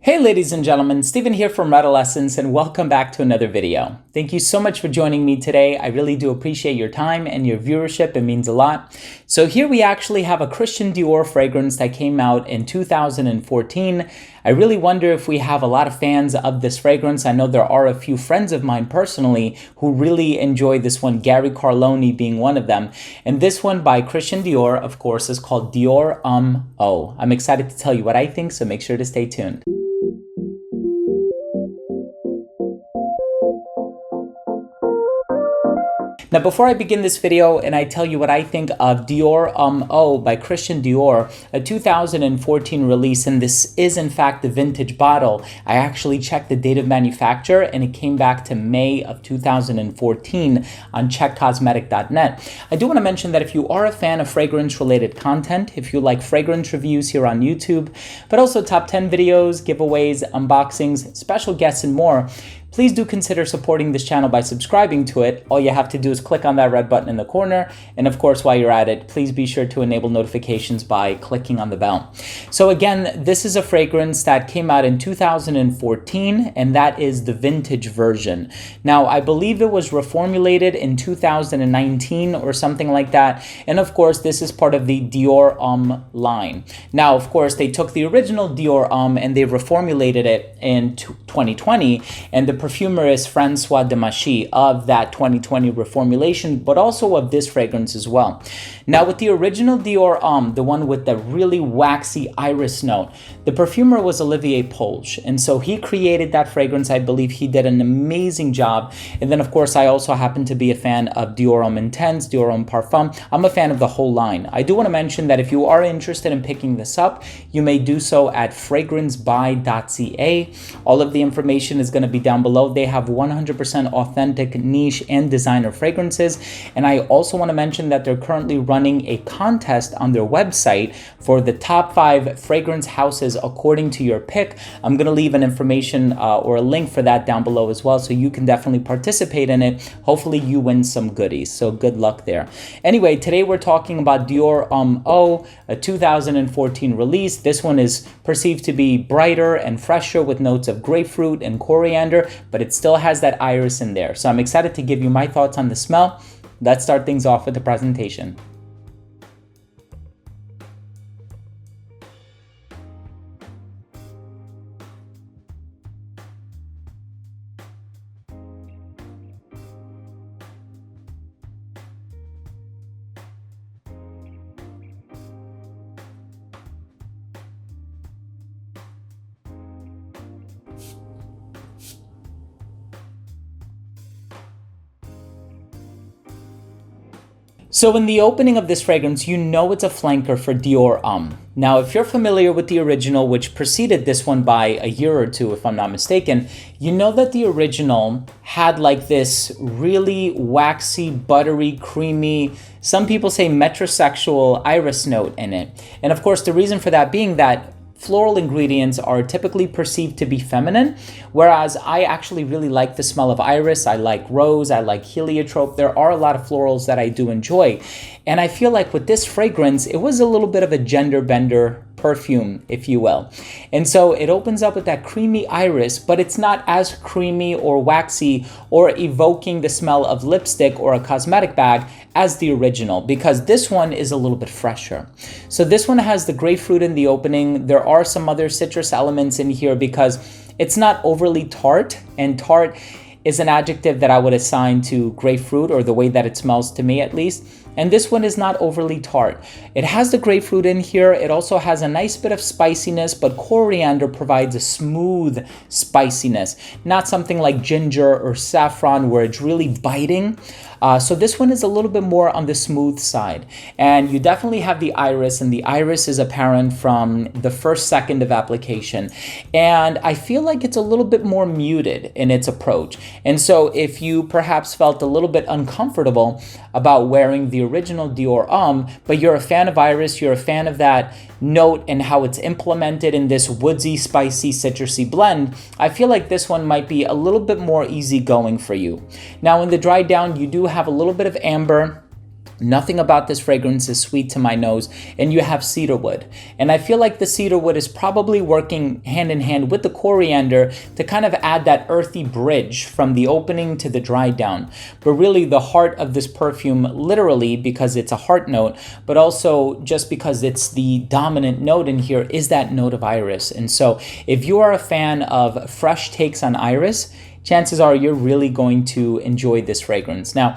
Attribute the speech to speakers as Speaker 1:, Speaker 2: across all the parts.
Speaker 1: Hey ladies and gentlemen, Steven here from Redolessence and welcome back to another video. Thank you so much for joining me today. I really do appreciate your time and your viewership. It means a lot. So here we actually have a Christian Dior fragrance that came out in 2014. I really wonder if we have a lot of fans of this fragrance. I know there are a few friends of mine personally who really enjoy this one, Gary Carloni being one of them. And this one by Christian Dior, of course, is called Dior Homme Eau. I'm excited to tell you what I think, so make sure to stay tuned. Now, before I begin this video and I tell you what I think of Dior Homme Eau by Christian Dior, a 2014 release, and this is in fact the vintage bottle. I actually checked the date of manufacture and it came back to May of 2014 on checkcosmetic.net. I do want to mention that if you are a fan of fragrance related content, if you like fragrance reviews here on YouTube, but also top 10 videos, giveaways, unboxings, special guests, and more, please do consider supporting this channel by subscribing to it. All you have to do is click on that red button in the corner. And of course, while you're at it, please be sure to enable notifications by clicking on the bell. So again, this is a fragrance that came out in 2014, and that is the vintage version. Now, I believe it was reformulated in 2019 or something like that. And of course, this is part of the Dior Homme line. Now, of course, they took the original Dior Homme and they reformulated it in 2020. And the perfumer is Francois Demachy of that 2020 reformulation, but also of this fragrance as well. Now, with the original Dior Homme, the one with the really waxy iris note, the perfumer was Olivier Polge. And so he created that fragrance. I believe he did an amazing job. And then, of course, I also happen to be a fan of Dior Homme Intense, Dior Homme Parfum. I'm a fan of the whole line. I do want to mention that if you are interested in picking this up, you may do so at fragrancebuy.ca. All of the information is going to be down below. They have 100% authentic niche and designer fragrances. And I also want to mention that they're currently running a contest on their website for the top 5 fragrance houses according to your pick. I'm going to leave an information or a link for that down below as well, so you can definitely participate in it. Hopefully you win some goodies, so good luck there. Anyway, today we're talking about Dior Homme Eau, a 2014 release. This one is perceived to be brighter and fresher with notes of grapefruit and coriander, but it still has that iris in there. So I'm excited to give you my thoughts on the smell. Let's start things off with the presentation. So in the opening of this fragrance, you know it's a flanker for Dior Homme. Now, if you're familiar with the original, which preceded this one by a year or two, if I'm not mistaken, you know that the original had like this really waxy, buttery, creamy, some people say metrosexual iris note in it. And of course, the reason for that being that floral ingredients are typically perceived to be feminine, whereas I actually really like the smell of iris. I like rose, I like heliotrope. There are a lot of florals that I do enjoy. And I feel like with this fragrance, it was a little bit of a gender bender perfume, if you will. And so it opens up with that creamy iris, but it's not as creamy or waxy or evoking the smell of lipstick or a cosmetic bag as the original, because this one is a little bit fresher. So this one has the grapefruit in the opening. There are some other citrus elements in here because it's not overly tart, and tart is an adjective that I would assign to grapefruit, or the way that it smells to me at least. And this one is not overly tart. It has the grapefruit in here. It also has a nice bit of spiciness, but coriander provides a smooth spiciness, not something like ginger or saffron where it's really biting. So this one is a little bit more on the smooth side. And you definitely have the iris, and the iris is apparent from the first second of application. And I feel like it's a little bit more muted in its approach. And so if you perhaps felt a little bit uncomfortable about wearing the original Dior Homme, but you're a fan of iris, you're a fan of that note and how it's implemented in this woodsy, spicy, citrusy blend, I feel like this one might be a little bit more easygoing for you. Now, in the dry down, you do have a little bit of amber, Nothing about this fragrance is sweet to my nose, and you have cedarwood. And I feel like the cedarwood is probably working hand in hand with the coriander to kind of add that earthy bridge from the opening to the dry down. But really the heart of this perfume, literally because it's a heart note, but also just because it's the dominant note in here, is that note of iris. And so if you are a fan of fresh takes on iris, chances are you're really going to enjoy this fragrance. Now,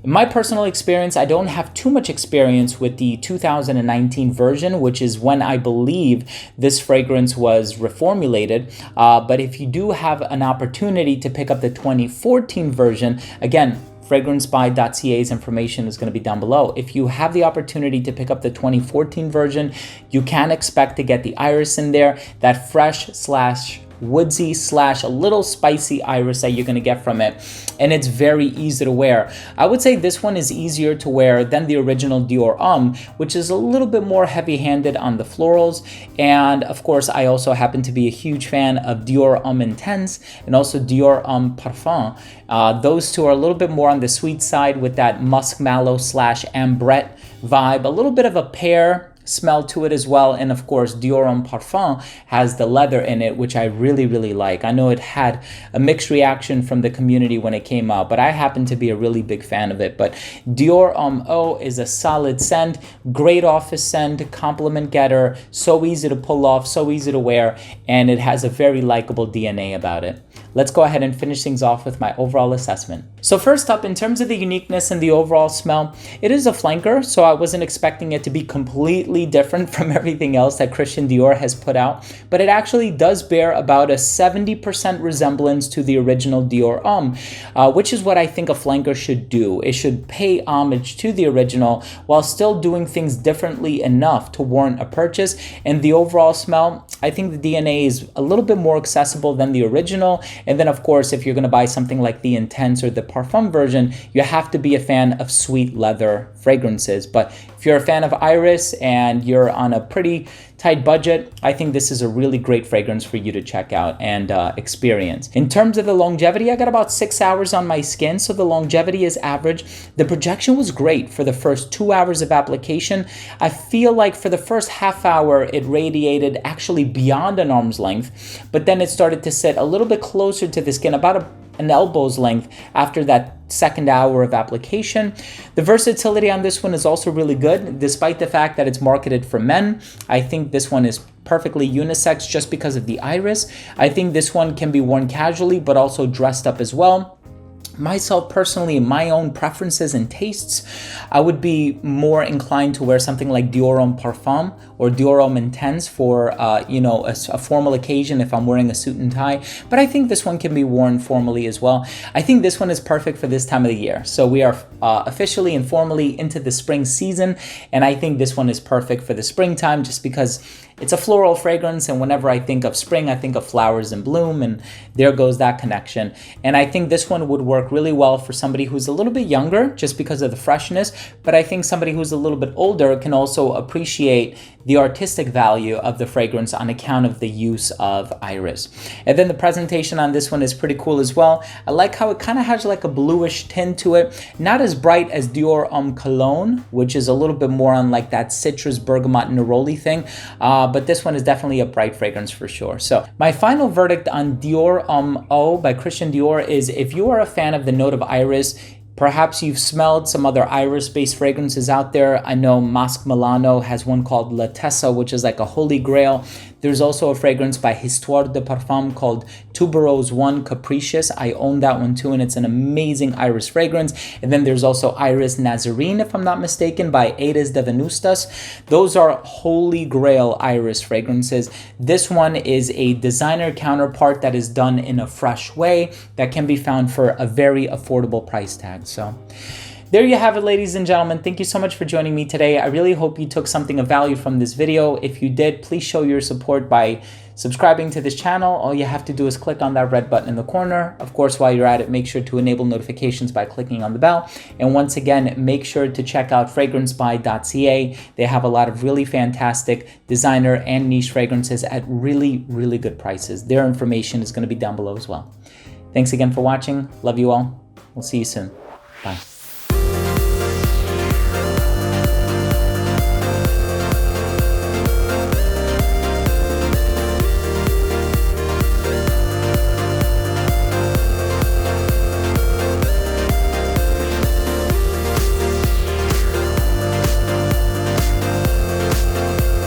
Speaker 1: in my personal experience, I don't have too much experience with the 2019 version, which is when I believe this fragrance was reformulated. But if you do have an opportunity to pick up the 2014 version, again, fragrancebuy.ca's information is going to be down below. If you have the opportunity to pick up the 2014 version, you can expect to get the iris in there, that fresh / woodsy / a little spicy iris that you're going to get from it, and it's very easy to wear. I would say this one is easier to wear than the original Dior Homme, which is a little bit more heavy-handed on the florals. And of course, I also happen to be a huge fan of Dior Homme Intense and also Dior Homme Parfums. Those two are a little bit more on the sweet side with that musk mallow / ambrette vibe, a little bit of a pear smell to it as well. And of course, Dior Homme Parfum has the leather in it, which I really, really like. I know it had a mixed reaction from the community when it came out, but I happen to be a really big fan of it. But Dior Homme Eau is a solid scent, great office scent, compliment getter, so easy to pull off, so easy to wear, and it has a very likable DNA about it. Let's go ahead and finish things off with my overall assessment. So first up, in terms of the uniqueness and the overall smell, it is a flanker, so I wasn't expecting it to be completely different from everything else that Christian Dior has put out, but it actually does bear about a 70% resemblance to the original Dior Homme, which is what I think a flanker should do. It should pay homage to the original while still doing things differently enough to warrant a purchase. And the overall smell, I think the DNA is a little bit more accessible than the original. And then of course, if you're going to buy something like the Intense or the Parfum version, you have to be a fan of sweet leather fragrances. But if you're a fan of iris and you're on a pretty tight budget, I think this is a really great fragrance for you to check out and experience. In terms of the longevity, I got about 6 hours on my skin, so the longevity is average. The projection was great for the first 2 hours of application. I feel like for the first half hour, it radiated actually beyond an arm's length, but then it started to sit a little bit closer to the skin, about an elbow's length after that second hour of application. The versatility on this one is also really good, despite the fact that it's marketed for men. I think this one is perfectly unisex just because of the iris. I think this one can be worn casually, but also dressed up as well. Myself personally, my own preferences and tastes, I would be more inclined to wear something like Dior Homme Parfum or Dior Homme Intense for a formal occasion if I'm wearing a suit and tie. But I think this one can be worn formally as well. I think this one is perfect for this time of the year. So we are officially and formally into the spring season, and I think this one is perfect for the springtime just because it's a floral fragrance, and whenever I think of spring, I think of flowers in bloom, and there goes that connection. And I think this one would work really well for somebody who's a little bit younger just because of the freshness, but I think somebody who's a little bit older can also appreciate the artistic value of the fragrance on account of the use of iris. And then the presentation on this one is pretty cool as well. I like how it kind of has like a bluish tint to it, not as bright as Dior Homme Cologne, which is a little bit more on like that citrus bergamot neroli thing, but this one is definitely a bright fragrance for sure. So my final verdict on Dior Homme Eau by Christian Dior is, if you are a fan of the note of iris, perhaps you've smelled some other iris-based fragrances out there. I know Masque Milano has one called La Tessa, which is like a holy grail. There's also a fragrance by Histoire de Parfum called Tuberose 1 Capricious. I own that one too, and it's an amazing iris fragrance. And then there's also Iris Nazarene, if I'm not mistaken, by Edes de Venustas. Those are holy grail iris fragrances. This one is a designer counterpart that is done in a fresh way that can be found for a very affordable price tag. So there you have it, ladies and gentlemen. Thank you so much for joining me today. I really hope you took something of value from this video. If you did, please show your support by subscribing to this channel. All you have to do is click on that red button in the corner. Of course, while you're at it, make sure to enable notifications by clicking on the bell. And once again, make sure to check out fragrancebuy.ca. They have a lot of really fantastic designer and niche fragrances at really, really good prices. Their information is going to be down below as well. Thanks again for watching. Love you all. We'll see you soon. Bye.